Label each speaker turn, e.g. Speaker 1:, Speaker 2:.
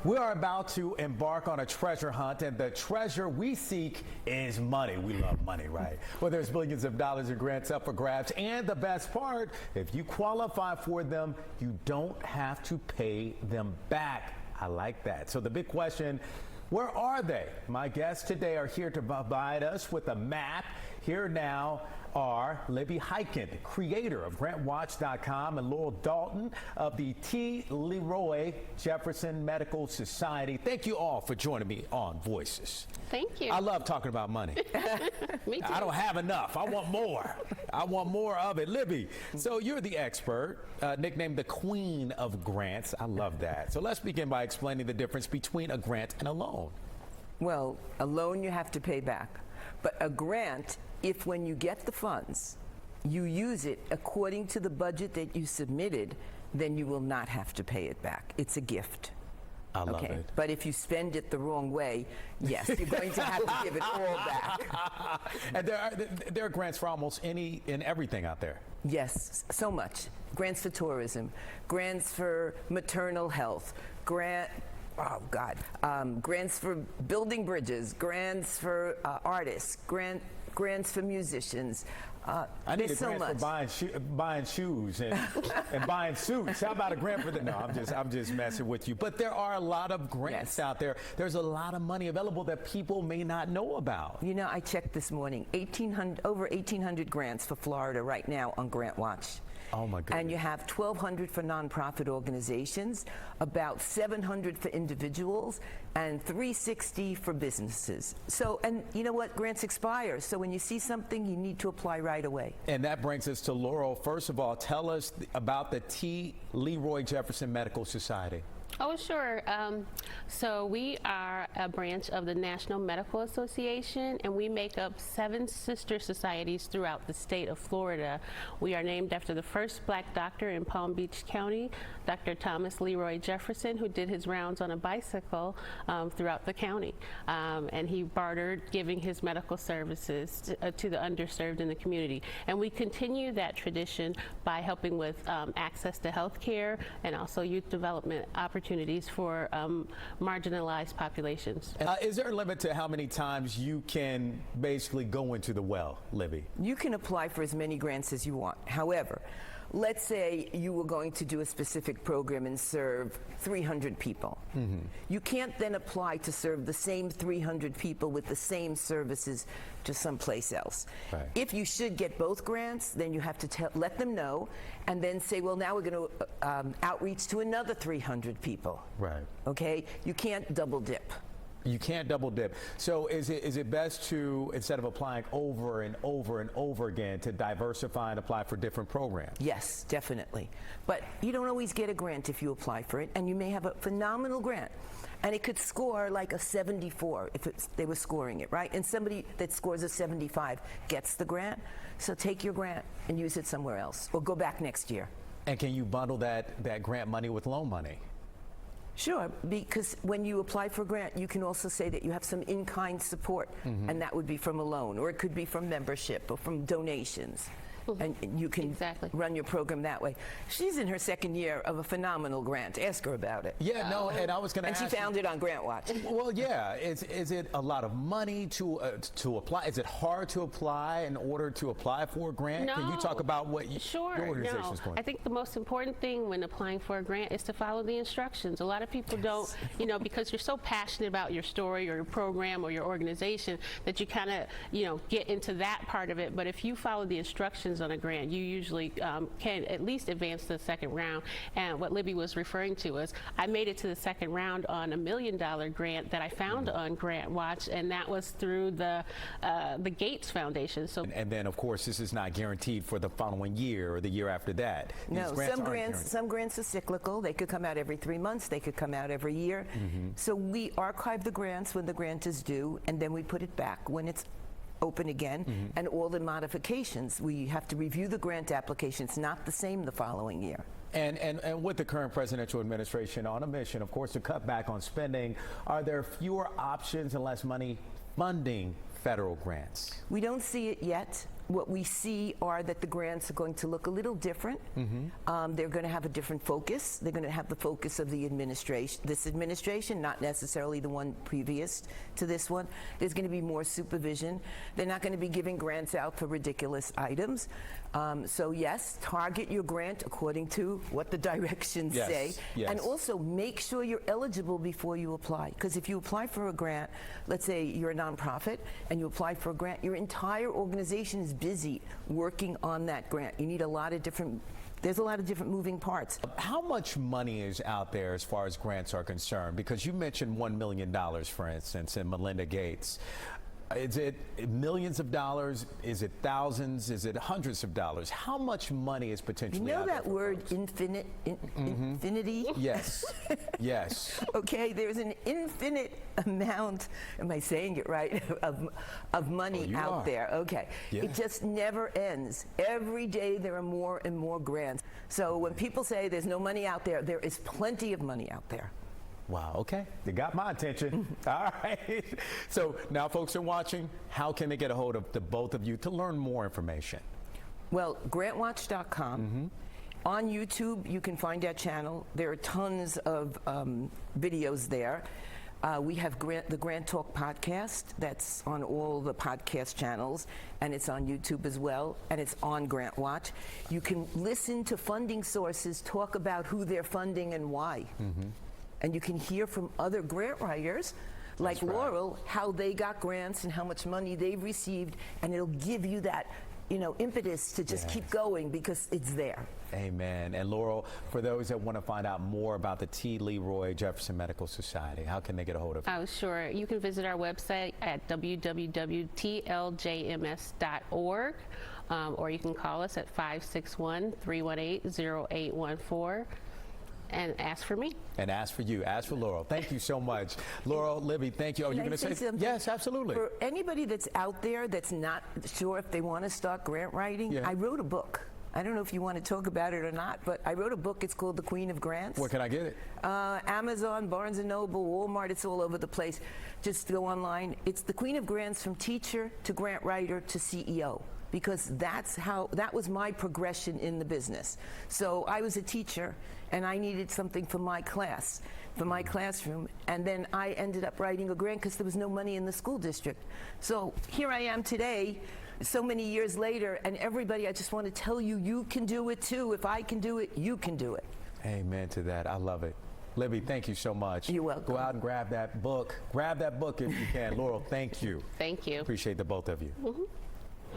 Speaker 1: We are about to embark on a treasure hunt, and the treasure we seek is money. We love money, right? Well, there's billions of dollars in grants up for grabs, and the best part, if you qualify for them, you don't have to pay them back. I like that. So the big question, where are they? My guests today are here to provide us with a map. Here now are Libby Hikind, creator of GrantWatch.com, and Laurel Dalton of the Leroy Jefferson Medical Society. Thank you all for joining me on Voices.
Speaker 2: Thank you.
Speaker 1: I love talking about money.
Speaker 2: Me too.
Speaker 1: I don't have enough. I want more. I want more of it. Libby, so you're the expert, nicknamed the Queen of Grants. I love that. So let's begin by explaining the difference between a grant and a loan.
Speaker 3: Well, a loan you have to pay back. But a grant, if when you get the funds, you use it according to the budget that you submitted, then you will not have to pay it back. It's a gift.
Speaker 1: I love it.
Speaker 3: But if you spend it the wrong way, yes, you're going to have to give it all back.
Speaker 1: And there are grants for almost any and everything out there.
Speaker 3: Yes, so much. Grants for tourism, grants for maternal health, grants for building bridges, grants for artists, grants for musicians.
Speaker 1: I need a grant for buying shoes and buying suits. How about a grant for that? No, I'm just messing with you. But there are a lot of grants out there. There's a lot of money available that people may not know about.
Speaker 3: You know, I checked this morning, over 1,800 grants for Florida right now on GrantWatch.
Speaker 1: Oh my goodness.
Speaker 3: And you have 1,200 for nonprofit organizations, about 700 for individuals, and 360 for businesses. So, and you know what? Grants expire. So when you see something, you need to apply right away.
Speaker 1: And that brings us to Laurel. First of all, tell us about the Leroy Jefferson Medical Society.
Speaker 2: Oh, sure. So we are a branch of the National Medical Association, and we make up 7 sister societies throughout the state of Florida. We are named after the first black doctor in Palm Beach County, Dr. Thomas Leroy Jefferson, who did his rounds on a bicycle throughout the county. And he bartered giving his medical services to the underserved in the community. And we continue that tradition by helping with access to health care and also youth development opportunities for marginalized populations.
Speaker 1: Is there a limit to how many times you can basically go into the well, Libby?
Speaker 3: You can apply for as many grants as you want. However, let's say you were going to do a specific program and serve 300 people. Mm-hmm. You can't then apply to serve the same 300 people with the same services to someplace else.
Speaker 1: Right.
Speaker 3: If you should get both grants, then you have to let them know and then say, well, now we're going to outreach to another 300 people.
Speaker 1: Right.
Speaker 3: Okay? You can't double dip.
Speaker 1: You can't double dip. So is it best to, instead of applying over and over and over again, to diversify and apply for different programs?
Speaker 3: Yes, definitely. But you don't always get a grant if you apply for it, and you may have a phenomenal grant. And it could score like a 74 if they were scoring it, right? And somebody that scores a 75 gets the grant. So take your grant and use it somewhere else, or go back next year.
Speaker 1: And can you bundle that grant money with loan money?
Speaker 3: Sure, because when you apply for a grant, you can also say that you have some in-kind support, and that would be from a loan, or it could be from membership or from donations. And you can run your program that way. She's in her second year of a phenomenal grant. Ask her about it.
Speaker 1: Yeah, no, and I was going to ask.
Speaker 3: And she found it on GrantWatch.
Speaker 1: Well, yeah. Is it a lot of money to apply? Is it hard to apply in order to apply for a grant?
Speaker 2: No.
Speaker 1: Can you talk about what your organization is going?
Speaker 2: I think the most important thing when applying for a grant is to follow the instructions. A lot of people don't, because you're so passionate about your story or your program or your organization that you kind of, get into that part of it. But if you follow the instructions on a grant, you usually can at least advance to the second round. And what Libby was referring to is I made it to the second round on $1 million grant that I found on GrantWatch, and that was through the Gates Foundation. So
Speaker 1: and then of course this is not guaranteed for the following year or the year after that.
Speaker 3: No, some grants are cyclical. They could come out every 3 months. They could come out every year. So we archive the grants when the grant is due, and then we put it back when it's open again, and all the modifications. We have to review the grant application. It's not the same the following year.
Speaker 1: And with the current presidential administration on a mission, of course, to cut back on spending, are there fewer options and less money funding federal grants?
Speaker 3: We don't see it yet. what we see are that the grants are going to look a little different. They're going to have a different focus. They're going to have the focus of the administration, this administration, not necessarily the one previous to this one. There's going to be more supervision. They're not going to be giving grants out for ridiculous items. So yes, target your grant according to what the directions say.
Speaker 1: Yes.
Speaker 3: And also make sure you're eligible before you apply. Because if you apply for a grant, let's say you're a nonprofit and you apply for a grant, your entire organization is busy working on that grant. You need a lot of different, there's a lot of different moving parts.
Speaker 1: How much money is out there as far as grants are concerned? Because you mentioned $1 million, for instance, in Melinda Gates. Is it millions of dollars? Is it thousands? Is it hundreds of dollars? How much money is potentially out there?
Speaker 3: You know that word infinite, infinity?
Speaker 1: Yes, yes.
Speaker 3: Okay, there's an infinite amount, am I saying it right, of money out there. Okay,
Speaker 1: Yeah.
Speaker 3: It just never ends. Every day there are more and more grants. So when people say there's no money out there, there is plenty of money out there.
Speaker 1: Wow, okay. You got my attention. All right. So now folks are watching. How can they get a hold of the both of you to learn more information?
Speaker 3: Well, GrantWatch.com. On YouTube, you can find our channel. There are tons of videos there. We have the Grant Talk podcast. That's on all the podcast channels, and it's on YouTube as well, and it's on GrantWatch. You can listen to funding sources talk about who they're funding and why. And you can hear from other grant writers like Laurel how they got grants and how much money they've received, and it'll give you that, you know, impetus to just keep going because it's there.
Speaker 1: Amen. And Laurel, for those that want to find out more about the T. Leroy Jefferson Medical Society, how can they get a hold of you?
Speaker 2: Oh, sure. You can visit our website at www.tljms.org, or you can call us at 561-318-0814. And ask for me.
Speaker 1: And ask for you. Ask for Laurel. Thank you so much. Laurel, Libby, thank you. Oh, you're going to say
Speaker 3: something?
Speaker 1: Yes, absolutely.
Speaker 3: For anybody that's out there that's not sure if they want to start grant writing, I wrote a book. I don't know if you want to talk about it or not, but I wrote a book. It's called The Queen of Grants.
Speaker 1: Where can I get it?
Speaker 3: Amazon, Barnes & Noble, Walmart, it's all over the place. Just go online. It's The Queen of Grants, from teacher to grant writer to CEO. Because that was my progression in the business. So I was a teacher and I needed something for my class, for my classroom, and then I ended up writing a grant because there was no money in the school district. So here I am today, so many years later, and everybody, I just want to tell you, you can do it too. If I can do it, you can do it.
Speaker 1: Amen to that. I love it. Libby, thank you so much.
Speaker 3: You're welcome.
Speaker 1: Go out and grab that book. Grab that book if you can. Laurel, thank you.
Speaker 2: Thank you.
Speaker 1: Appreciate the both of you.